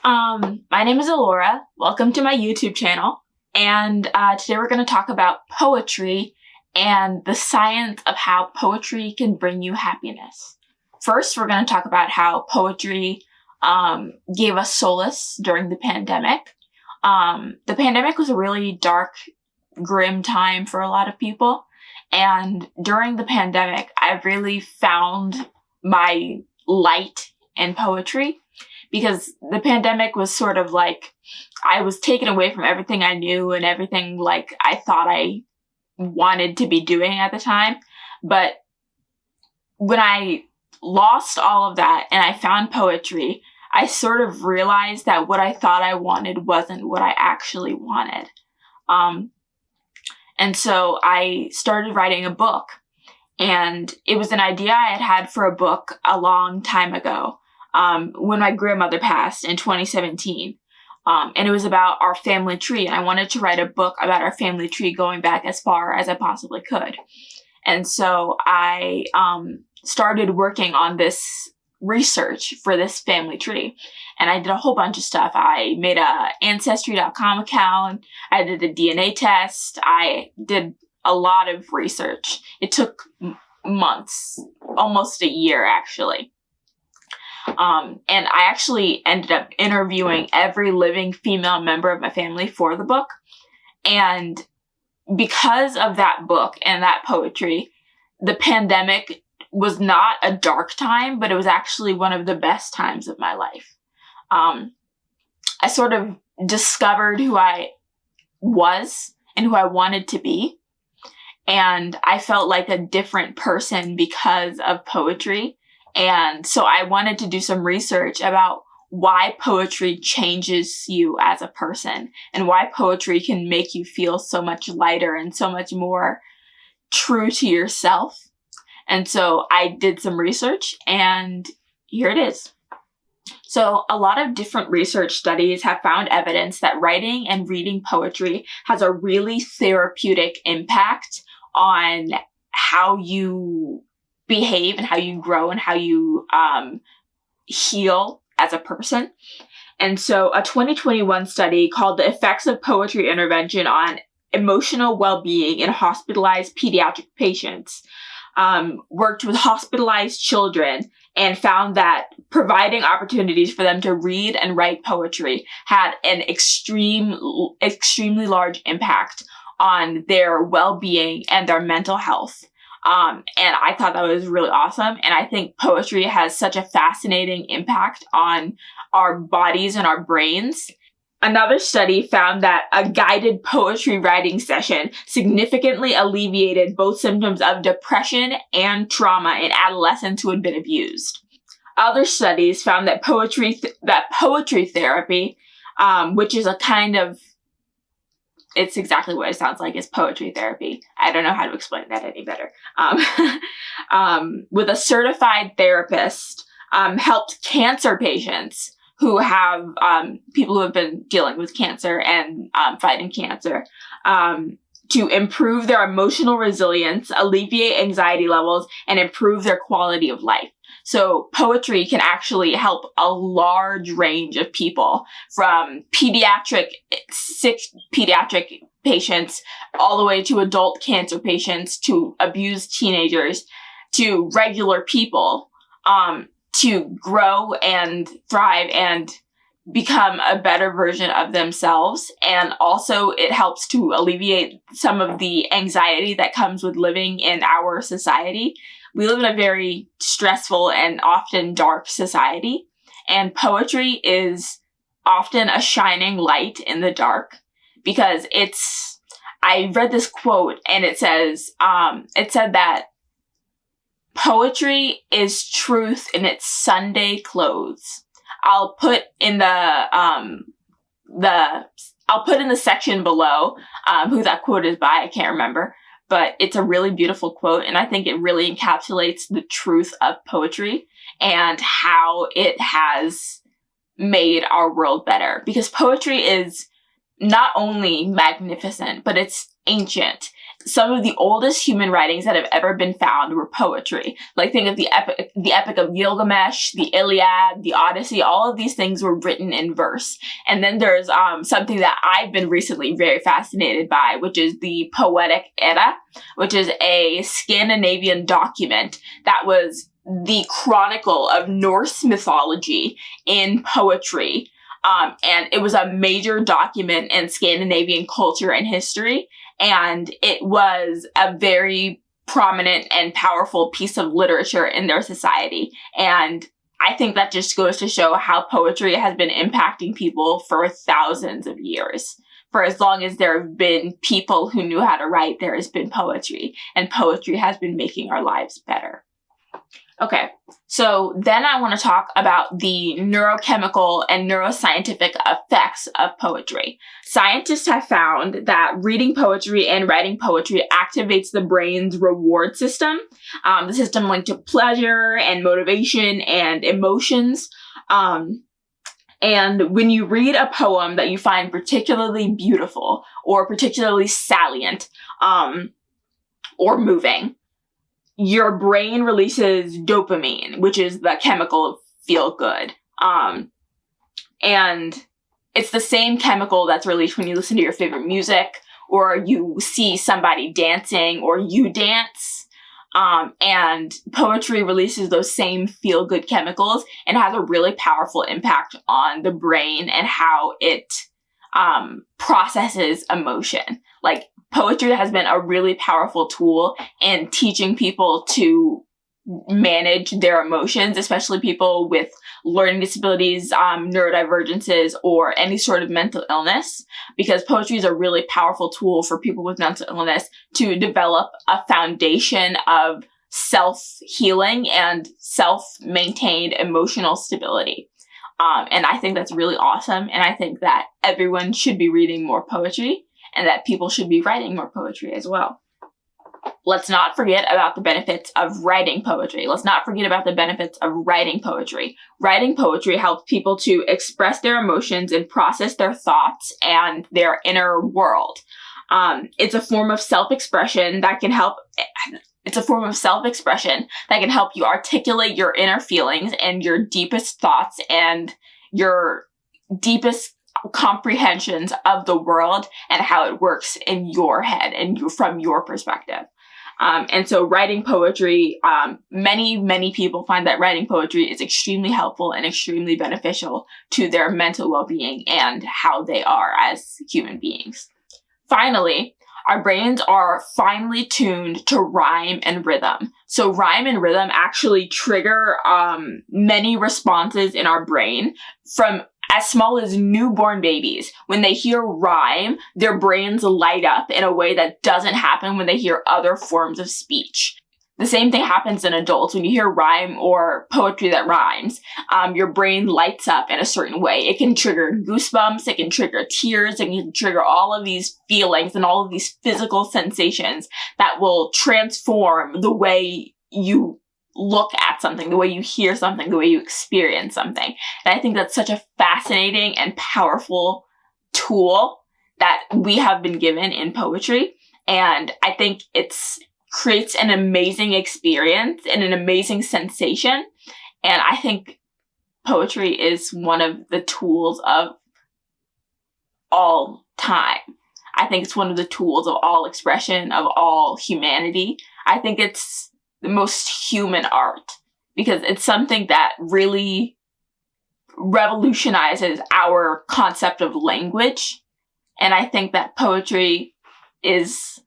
My name is Alora. Welcome to my YouTube channel. And today we're going to talk about poetry and the science of how poetry can bring you happiness. First, we're going to talk about how poetry gave us solace during the pandemic. The pandemic was a really dark, grim time for a lot of people. And during the pandemic, I really found my light in poetry. Because the pandemic was sort of like, I was taken away from everything I knew and everything like I thought I wanted to be doing at the time. But when I lost all of that and I found poetry, I sort of realized that what I thought I wanted wasn't what I actually wanted. And so I started writing a book. And it was an idea I had had for a book a long time ago. When my grandmother passed in 2017. And it was about our family tree. And I wanted to write a book about our family tree going back as far as I possibly could. And so I started working on this research for this family tree. And I did a whole bunch of stuff. I made a Ancestry.com account. I did a DNA test. I did a lot of research. It took months, almost a year actually. And I actually ended up interviewing every living female member of my family for the book. And because of that book and that poetry, the pandemic was not a dark time, but it was actually one of the best times of my life. I sort of discovered who I was and who I wanted to be. And I felt like a different person because of poetry. And so I wanted to do some research about why poetry changes you as a person and why poetry can make you feel so much lighter and so much more true to yourself. And so I did some research and here it is. So a lot of different research studies have found evidence that writing and reading poetry has a really therapeutic impact on how you behave and how you grow and how you heal as a person. And so a 2021 study called The Effects of Poetry Intervention on Emotional Well-Being in Hospitalized Pediatric Patients worked with hospitalized children and found that providing opportunities for them to read and write poetry had an extremely large impact on their well-being and their mental health. And I thought that was really awesome. And I think poetry has such a fascinating impact on our bodies and our brains. Another study found that a guided poetry writing session significantly alleviated both symptoms of depression and trauma in adolescents who had been abused. Other studies found that poetry therapy, which is a kind of, it's exactly what it sounds like, is poetry therapy. I don't know how to explain that any better. With a certified therapist, helped cancer patients who have, people who have been dealing with cancer and fighting cancer, to improve their emotional resilience, alleviate anxiety levels, and improve their quality of life. So poetry can actually help a large range of people, from sick pediatric patients all the way to adult cancer patients, to abused teenagers, to regular people, to grow and thrive and become a better version of themselves. And also it helps to alleviate some of the anxiety that comes with living in our society. We live in a very stressful and often dark society, and poetry is often a shining light in the dark because I read this quote and it said that poetry is truth in its Sunday clothes. I'll put in the section below who that quote is by. I can't remember, but it's a really beautiful quote, and I think it really encapsulates the truth of poetry and how it has made our world better. Because poetry is not only magnificent, but it's ancient. some of the oldest human writings that have ever been found were poetry. Like, think of the Epic of Gilgamesh, the Iliad, the Odyssey. All of these things were written in verse. And then there's something that I've been recently very fascinated by, which is the Poetic Edda, which is a Scandinavian document that was the chronicle of Norse mythology in poetry. And it was a major document in Scandinavian culture and history. And it was a very prominent and powerful piece of literature in their society. And I think that just goes to show how poetry has been impacting people for thousands of years. For as long as there have been people who knew how to write, there has been poetry. And poetry has been making our lives better. Okay, so then I want to talk about the neurochemical and neuroscientific effects of poetry. Scientists have found that reading poetry and writing poetry activates the brain's reward system, the system linked to pleasure and motivation and emotions. And when you read a poem that you find particularly beautiful or particularly salient or moving, your brain releases dopamine, which is the chemical of feel good. And it's the same chemical that's released when you listen to your favorite music or you see somebody dancing or you dance. And poetry releases those same feel good chemicals and has a really powerful impact on the brain and how it processes emotion. Like, poetry has been a really powerful tool in teaching people to manage their emotions, especially people with learning disabilities, neurodivergences, or any sort of mental illness, because poetry is a really powerful tool for people with mental illness to develop a foundation of self-healing and self-maintained emotional stability. And I think that's really awesome, and I think that everyone should be reading more poetry, and that people should be writing more poetry as well. Let's not forget about the benefits of writing poetry. Let's not forget about the benefits of writing poetry. Writing poetry helps people to express their emotions and process their thoughts and their inner world. It's a form of self-expression that can help. It's a form of self-expression that can help you articulate your inner feelings and your deepest thoughts and your deepest comprehensions of the world and how it works in your head and from your perspective. And so writing poetry, many people find that writing poetry is extremely helpful and extremely beneficial to their mental well-being and how they are as human beings. Finally, our brains are finely tuned to rhyme and rhythm. So rhyme and rhythm actually trigger many responses in our brain from as small as newborn babies. When they hear rhyme, their brains light up in a way that doesn't happen when they hear other forms of speech. The same thing happens in adults. When you hear rhyme or poetry that rhymes, your brain lights up in a certain way. It can trigger goosebumps, it can trigger tears, it can trigger all of these feelings and all of these physical sensations that will transform the way you look at something, the way you hear something, the way you experience something. And I think that's such a fascinating and powerful tool that we have been given in poetry. And I think it's creates an amazing experience and an amazing sensation. And I think poetry is one of the tools of all time. I think it's one of the tools of all expression, of all humanity. I think it's the most human art because it's something that really revolutionizes our concept of language. And I think that poetry is,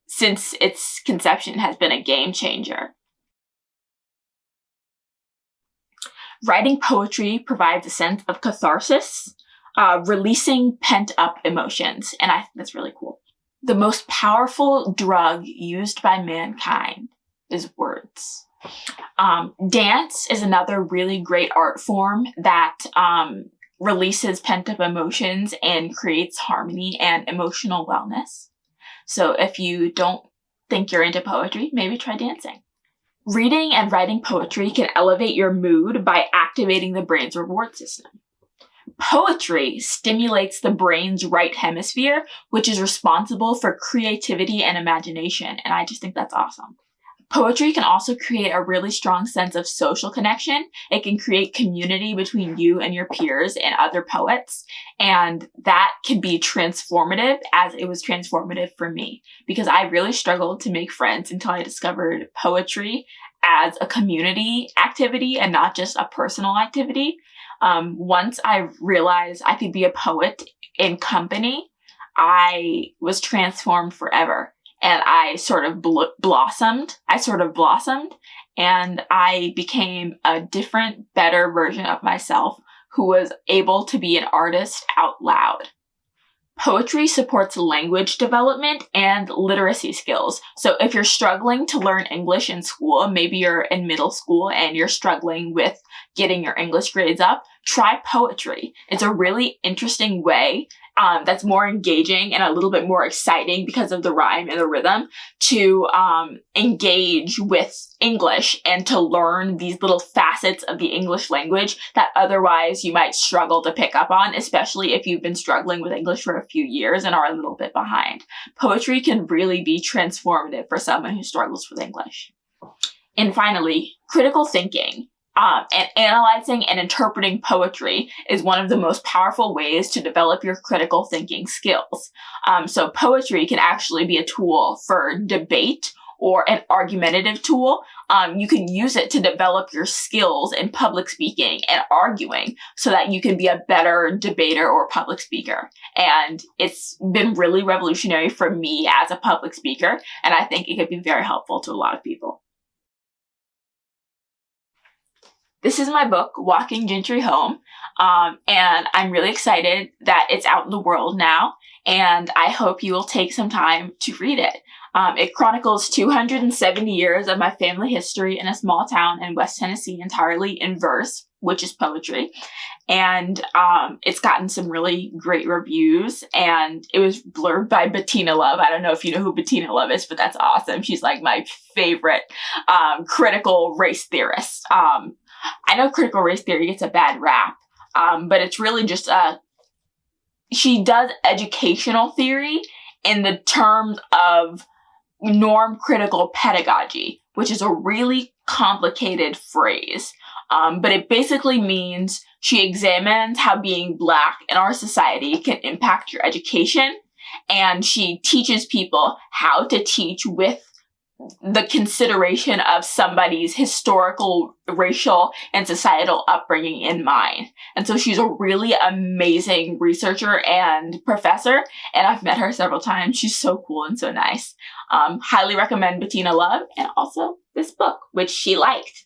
since its conception, has been a game changer. Writing poetry provides a sense of catharsis, releasing pent-up emotions, and I think that's really cool. The most powerful drug used by mankind is words. Dance is another really great art form that releases pent-up emotions and creates harmony and emotional wellness. So if you don't think you're into poetry, maybe try dancing. Reading and writing poetry can elevate your mood by activating the brain's reward system. Poetry stimulates the brain's right hemisphere, which is responsible for creativity and imagination. And I just think that's awesome. Poetry can also create a really strong sense of social connection. It can create community between you and your peers and other poets. And that can be transformative, as it was transformative for me, because I really struggled to make friends until I discovered poetry as a community activity and not just a personal activity. Once I realized I could be a poet in company, I was transformed forever. And I sort of blossomed. And I became a different, better version of myself who was able to be an artist out loud. Poetry supports language development and literacy skills. So if you're struggling to learn English in school, maybe you're in middle school and you're struggling with getting your English grades up, try poetry. It's a really interesting way that's more engaging and a little bit more exciting because of the rhyme and the rhythm to engage with English and to learn these little facets of the English language that otherwise you might struggle to pick up on, especially if you've been struggling with English for a few years and are a little bit behind. Poetry can really be transformative for someone who struggles with English. And finally, critical thinking. And analyzing and interpreting poetry is one of the most powerful ways to develop your critical thinking skills. So poetry can actually be a tool for debate or an argumentative tool. You can use it to develop your skills in public speaking and arguing so that you can be a better debater or public speaker. And it's been really revolutionary for me as a public speaker, and I think it could be very helpful to a lot of people. This is my book, Walking Gentry Home, and I'm really excited that it's out in the world now, and I hope you will take some time to read it. It chronicles 270 years of my family history in a small town in West Tennessee entirely in verse, which is poetry, and it's gotten some really great reviews, and it was blurbed by Bettina Love. I don't know if you know who Bettina Love is, but that's awesome. She's like my favorite critical race theorist. I know critical race theory gets a bad rap, but it's really just she does educational theory in the terms of norm critical pedagogy, which is a really complicated phrase. But it basically means she examines how being Black in our society can impact your education, and she teaches people how to teach with the consideration of somebody's historical, racial, and societal upbringing in mind. And so she's a really amazing researcher and professor, and I've met her several times. She's so cool and so nice. Highly recommend Bettina Love and also this book, which she liked.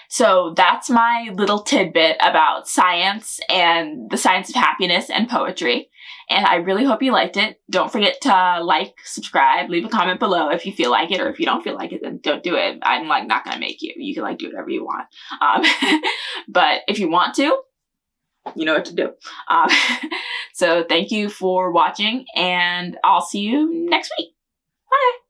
So that's my little tidbit about science and the science of happiness and poetry. And I really hope you liked it. Don't forget to like, subscribe, leave a comment below if you feel like it, or if you don't feel like it, then don't do it. I'm not gonna make you. You can do whatever you want. But if you want to, you know what to do. So thank you for watching, and I'll see you next week. Bye.